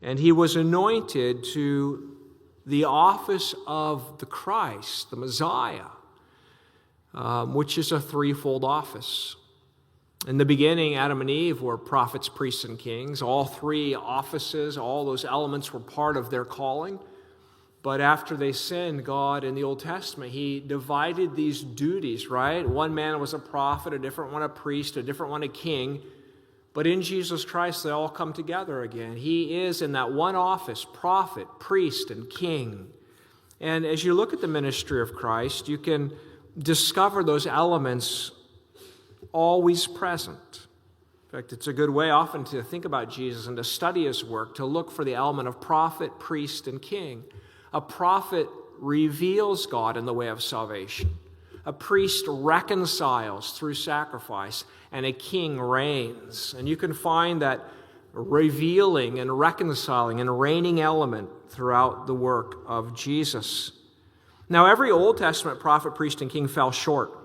And he was anointed to the office of the Christ, the Messiah, which is a threefold office. In the beginning, Adam and Eve were prophets, priests, and kings. All three offices, all those elements were part of their calling. But after they sinned, God, in the Old Testament, he divided these duties, right? One man was a prophet, a different one a priest, a different one a king. But in Jesus Christ, they all come together again. He is in that one office, prophet, priest, and king. And as you look at the ministry of Christ, you can discover those elements always present. In fact, it's a good way often to think about Jesus and to study his work, to look for the element of prophet, priest, and king. A prophet reveals God in the way of salvation. A priest reconciles through sacrifice, and a king reigns. And you can find that revealing and reconciling and reigning element throughout the work of Jesus. Now, every Old Testament prophet, priest, and king fell short.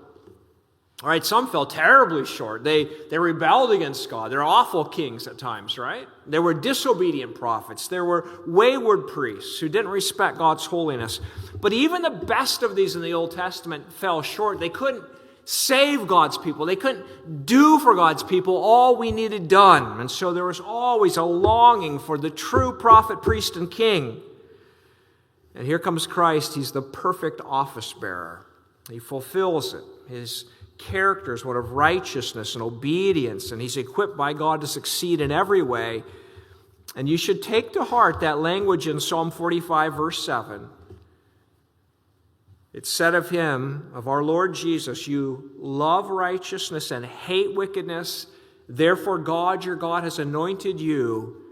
All right, some fell terribly short. They rebelled against God. They're awful kings at times, right? There were disobedient prophets. There were wayward priests who didn't respect God's holiness. But even the best of these in the Old Testament fell short. They couldn't save God's people. They couldn't do for God's people all we needed done. And so there was always a longing for the true prophet, priest, and king. And here comes Christ. He's the perfect office bearer. He fulfills it. His character is one of righteousness and obedience, and he's equipped by God to succeed in every way. And you should take to heart that language in Psalm 45, verse 7. It said of him, of our Lord Jesus, you love righteousness and hate wickedness. Therefore God, your God, has anointed you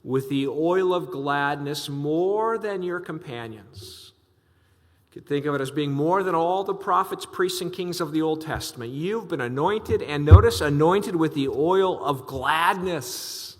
with the oil of gladness more than your companions. You could think of it as being more than all the prophets, priests, and kings of the Old Testament. You've been anointed, and notice, anointed with the oil of gladness.